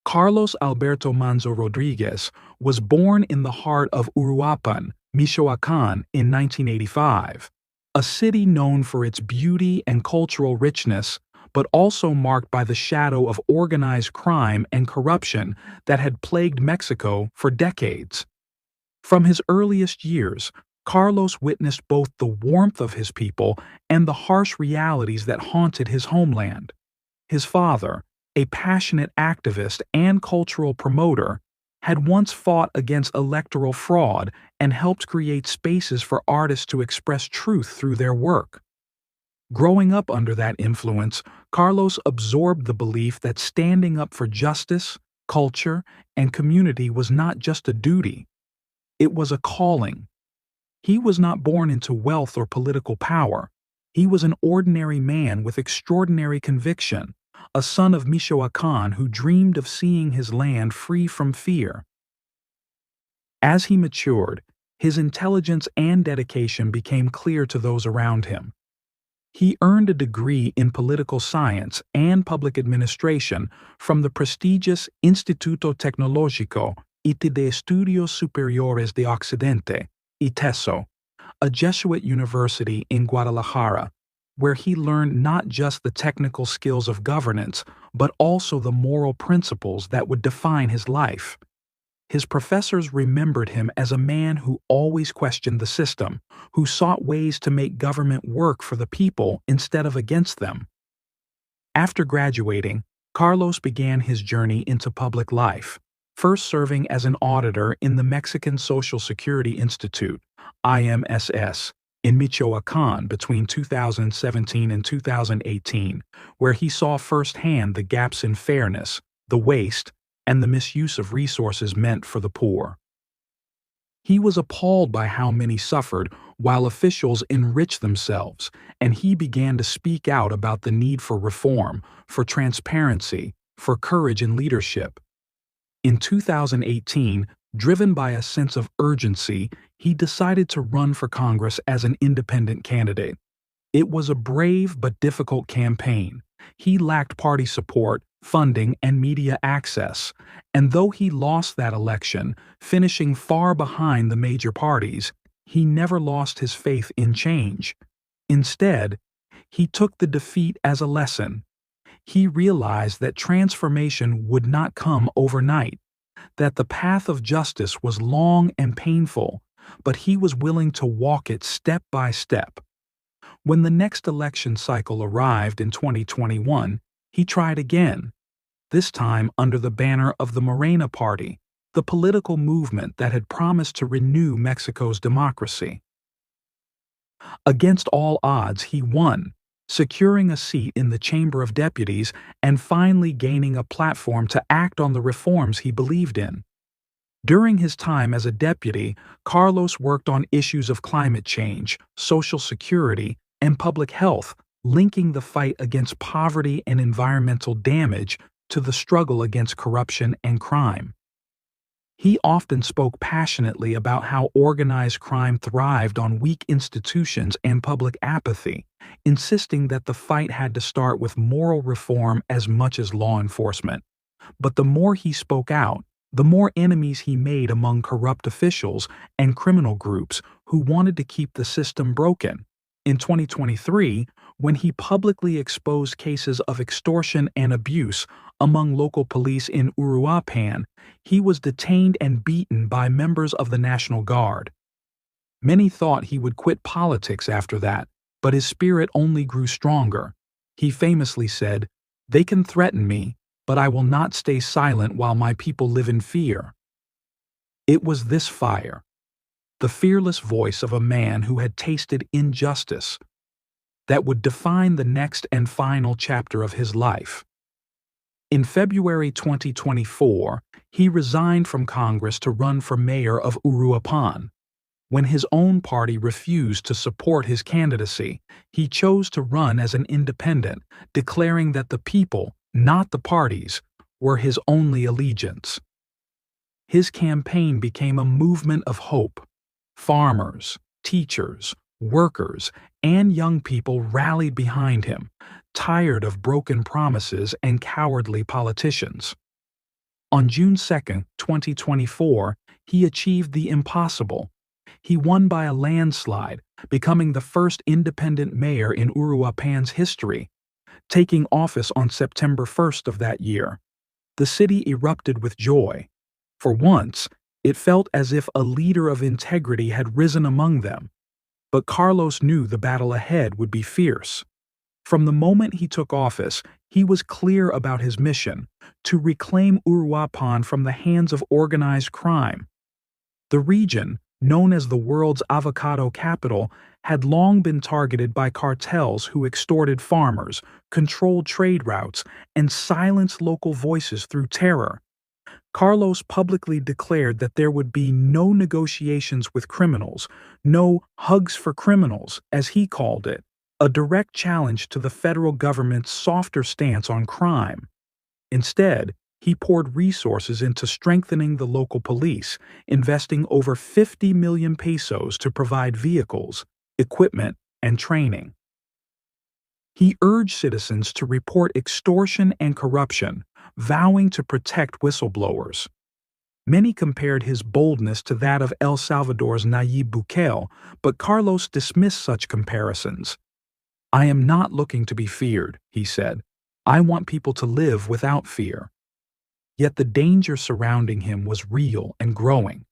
Carlos Alberto Manzo Rodríguez was born in the heart of Uruapan, Michoacán, in 1985, a city known for its beauty and cultural richness, but also marked by the shadow of organized crime and corruption that had plagued Mexico for decades. From his earliest years, Carlos witnessed both the warmth of his people and the harsh realities that haunted his homeland. His father, a passionate activist and cultural promoter, had once fought against electoral fraud and helped create spaces for artists to express truth through their work. Growing up under that influence, Carlos absorbed the belief that standing up for justice, culture, and community was not just a duty. It was a calling. He was not born into wealth or political power. He was an ordinary man with extraordinary conviction, a son of Michoacán who dreamed of seeing his land free from fear. As he matured, his intelligence and dedication became clear to those around him. He earned a degree in political science and public administration from the prestigious Instituto Tecnológico y de Estudios Superiores de Occidente, ITESO, a Jesuit university in Guadalajara, where he learned not just the technical skills of governance, but also the moral principles that would define his life. His professors remembered him as a man who always questioned the system, who sought ways to make government work for the people instead of against them. After graduating, Carlos began his journey into public life, first serving as an auditor in the Mexican Social Security Institute, IMSS, in Michoacán between 2017 and 2018, where he saw firsthand the gaps in fairness, the waste, and the misuse of resources meant for the poor. He was appalled by how many suffered while officials enriched themselves, and he began to speak out about the need for reform, for transparency, for courage and leadership. In 2018, driven by a sense of urgency, he decided to run for Congress as an independent candidate. It was a brave but difficult campaign. He lacked party support, funding, and media access, and though he lost that election, finishing far behind the major parties, he never lost his faith in change. Instead, he took the defeat as a lesson. He realized that transformation would not come overnight, that the path of justice was long and painful, but he was willing to walk it step by step. When the next election cycle arrived in 2021, he tried again, this time under the banner of the Morena Party, the political movement that had promised to renew Mexico's democracy. Against all odds, he won, securing a seat in the Chamber of Deputies and finally gaining a platform to act on the reforms he believed in. During his time as a deputy, Carlos worked on issues of climate change, social security, and public health, linking the fight against poverty and environmental damage to the struggle against corruption and crime. He often spoke passionately about how organized crime thrived on weak institutions and public apathy, insisting that the fight had to start with moral reform as much as law enforcement. But the more he spoke out, the more enemies he made among corrupt officials and criminal groups who wanted to keep the system broken. In 2023, when he publicly exposed cases of extortion and abuse among local police in Uruapan, he was detained and beaten by members of the National Guard. Many thought he would quit politics after that, but his spirit only grew stronger. He famously said, "They can threaten me, but I will not stay silent while my people live in fear." It was this fire, the fearless voice of a man who had tasted injustice, that would define the next and final chapter of his life. In February 2024, he resigned from Congress to run for mayor of Uruapan. When his own party refused to support his candidacy, he chose to run as an independent, declaring that the people, not the parties, were his only allegiance. His campaign became a movement of hope. Farmers, teachers, workers, and young people rallied behind him, tired of broken promises and cowardly politicians. On June 2, 2024, he achieved the impossible. He won by a landslide, becoming the first independent mayor in Uruapan's history, taking office on September 1st of that year. The city erupted with joy. For once, it felt as if a leader of integrity had risen among them. But Carlos knew the battle ahead would be fierce. From the moment he took office, he was clear about his mission: to reclaim Uruapan from the hands of organized crime. The region, known as the world's avocado capital, had long been targeted by cartels who extorted farmers, controlled trade routes, and silenced local voices through terror. Carlos publicly declared that there would be no negotiations with criminals, no hugs for criminals, as he called it, a direct challenge to the federal government's softer stance on crime. Instead, he poured resources into strengthening the local police, investing over 50 million pesos to provide vehicles, equipment, and training. He urged citizens to report extortion and corruption, vowing to protect whistleblowers. Many compared his boldness to that of El Salvador's Nayib Bukele, but Carlos dismissed such comparisons. "I am not looking to be feared," he said. "I want people to live without fear." Yet the danger surrounding him was real and growing.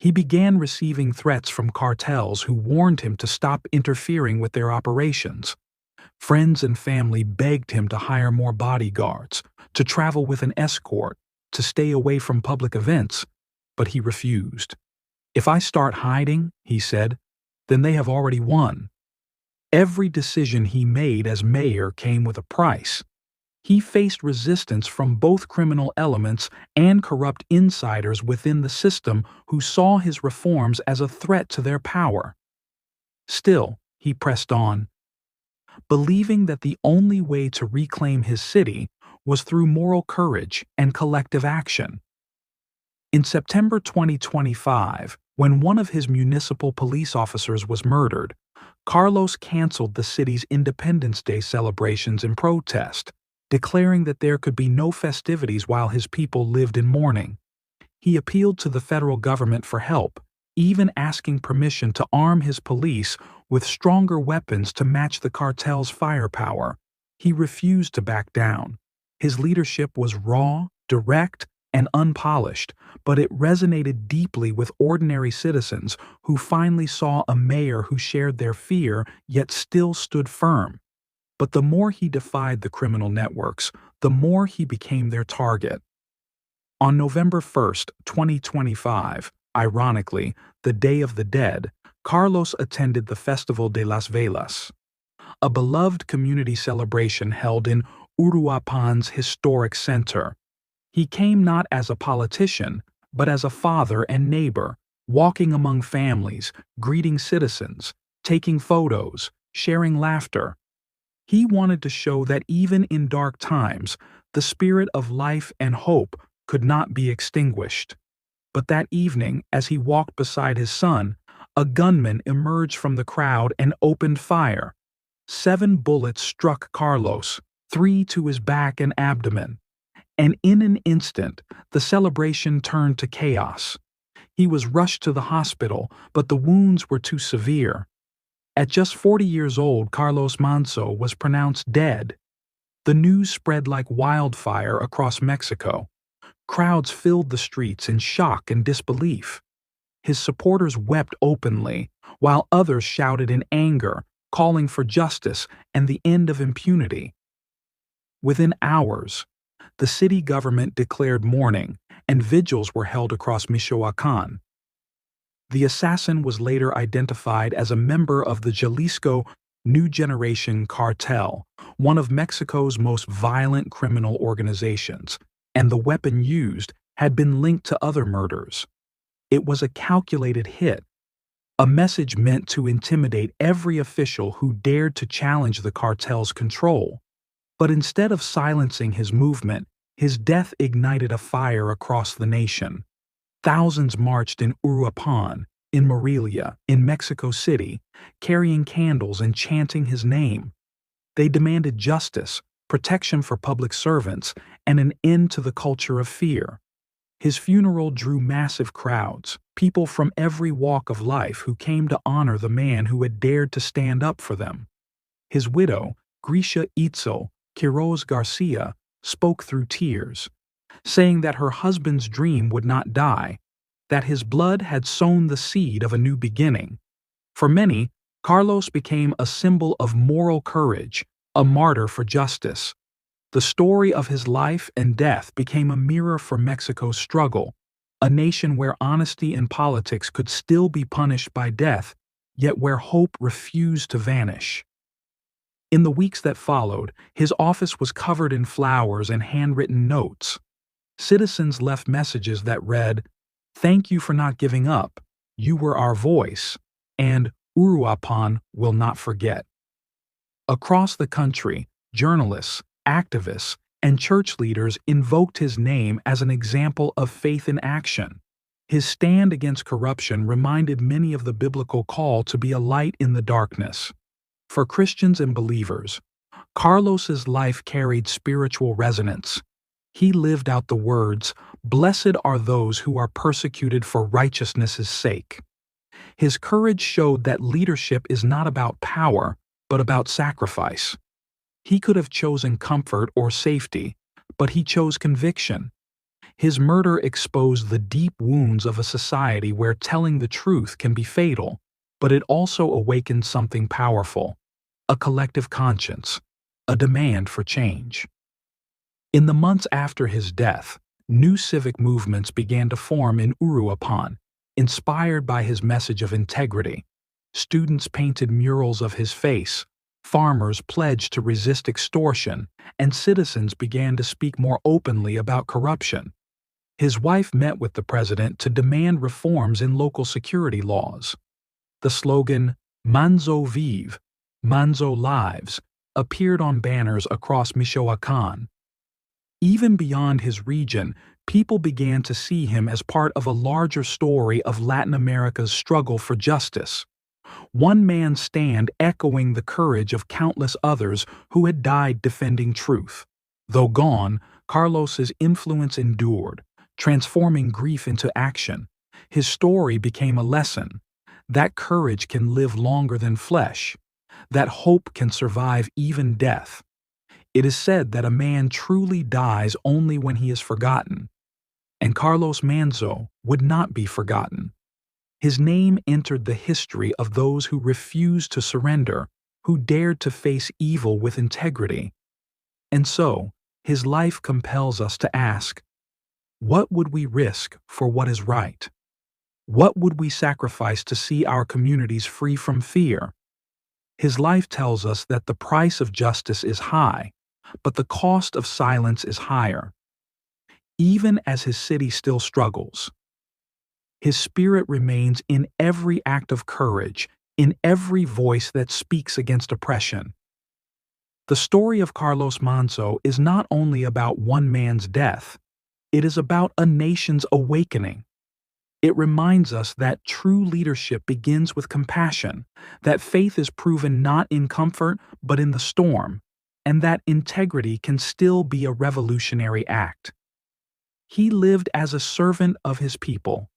He began receiving threats from cartels who warned him to stop interfering with their operations. Friends and family begged him to hire more bodyguards, to travel with an escort, to stay away from public events, but he refused. "If I start hiding," he said, "then they have already won." Every decision he made as mayor came with a price. He faced resistance from both criminal elements and corrupt insiders within the system who saw his reforms as a threat to their power. Still, he pressed on, believing that the only way to reclaim his city was through moral courage and collective action. In September 2025, when one of his municipal police officers was murdered, Carlos canceled the city's Independence Day celebrations in protest, declaring that there could be no festivities while his people lived in mourning. He appealed to the federal government for help, even asking permission to arm his police with stronger weapons to match the cartel's firepower. He refused to back down. His leadership was raw, direct, and unpolished, but it resonated deeply with ordinary citizens who finally saw a mayor who shared their fear yet still stood firm. But the more he defied the criminal networks, the more he became their target. On November 1, 2025, ironically, the Day of the Dead, Carlos attended the Festival de las Velas, a beloved community celebration held in Uruapan's historic center. He came not as a politician, but as a father and neighbor, walking among families, greeting citizens, taking photos, sharing laughter. He wanted to show that even in dark times, the spirit of life and hope could not be extinguished. But that evening, as he walked beside his son, a gunman emerged from the crowd and opened fire. 7 bullets struck Carlos, 3 to his back and abdomen. And in an instant, the celebration turned to chaos. He was rushed to the hospital, but the wounds were too severe. At just 40 years old, Carlos Manzo was pronounced dead. The news spread like wildfire across Mexico. Crowds filled the streets in shock and disbelief. His supporters wept openly, while others shouted in anger, calling for justice and the end of impunity. Within hours, the city government declared mourning, and vigils were held across Michoacán. The assassin was later identified as a member of the Jalisco New Generation Cartel, one of Mexico's most violent criminal organizations, and the weapon used had been linked to other murders. It was a calculated hit, a message meant to intimidate every official who dared to challenge the cartel's control. But instead of silencing his movement, his death ignited a fire across the nation. Thousands marched in Uruapan, in Morelia, in Mexico City, carrying candles and chanting his name. They demanded justice, protection for public servants, and an end to the culture of fear. His funeral drew massive crowds, people from every walk of life who came to honor the man who had dared to stand up for them. His widow, Grisha Itzel Quiroz Garcia, spoke through tears, saying that her husband's dream would not die, that his blood had sown the seed of a new beginning. For many, Carlos became a symbol of moral courage, a martyr for justice. The story of his life and death became a mirror for Mexico's struggle, a nation where honesty in politics could still be punished by death, yet where hope refused to vanish. In the weeks that followed, his office was covered in flowers and handwritten notes. Citizens left messages that read, "Thank you for not giving up. You were our voice," and "Uruapan will not forget." Across the country, journalists, activists, and church leaders invoked his name as an example of faith in action. His stand against corruption reminded many of the biblical call to be a light in the darkness. For Christians and believers, Carlos's life carried spiritual resonance. He lived out the words, "Blessed are those who are persecuted for righteousness' sake." His courage showed that leadership is not about power, but about sacrifice. He could have chosen comfort or safety, but he chose conviction. His murder exposed the deep wounds of a society where telling the truth can be fatal, but it also awakened something powerful, a collective conscience, a demand for change. In the months after his death, new civic movements began to form in Uruapan, inspired by his message of integrity. Students painted murals of his face, farmers pledged to resist extortion, and citizens began to speak more openly about corruption. His wife met with the president to demand reforms in local security laws. The slogan, "Manzo Vive," Manzo Lives, appeared on banners across Michoacán. Even beyond his region, people began to see him as part of a larger story of Latin America's struggle for justice. One man's stand echoing the courage of countless others who had died defending truth. Though gone, Carlos's influence endured, transforming grief into action. His story became a lesson that courage can live longer than flesh, that hope can survive even death. It is said that a man truly dies only when he is forgotten, and Carlos Manzo would not be forgotten. His name entered the history of those who refused to surrender, who dared to face evil with integrity. And so, his life compels us to ask, what would we risk for what is right? What would we sacrifice to see our communities free from fear? His life tells us that the price of justice is high, but the cost of silence is higher. Even as his city still struggles, his spirit remains in every act of courage, in every voice that speaks against oppression. The story of Carlos Manzo is not only about one man's death, it is about a nation's awakening. It reminds us that true leadership begins with compassion, that faith is proven not in comfort but in the storm, and that integrity can still be a revolutionary act. He lived as a servant of his people.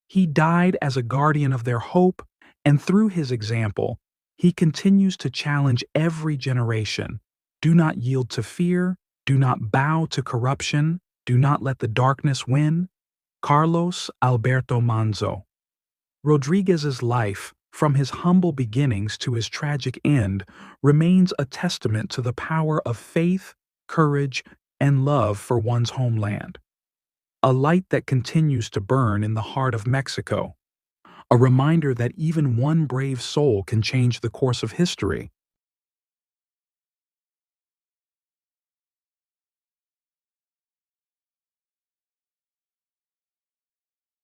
He died as a guardian of their hope, and through his example, he continues to challenge every generation. Do not yield to fear, do not bow to corruption, do not let the darkness win. Carlos Alberto Manzo Rodriguez's life, from his humble beginnings to his tragic end, remains a testament to the power of faith, courage, and love for one's homeland. A light that continues to burn in the heart of Mexico. A reminder that even one brave soul can change the course of history.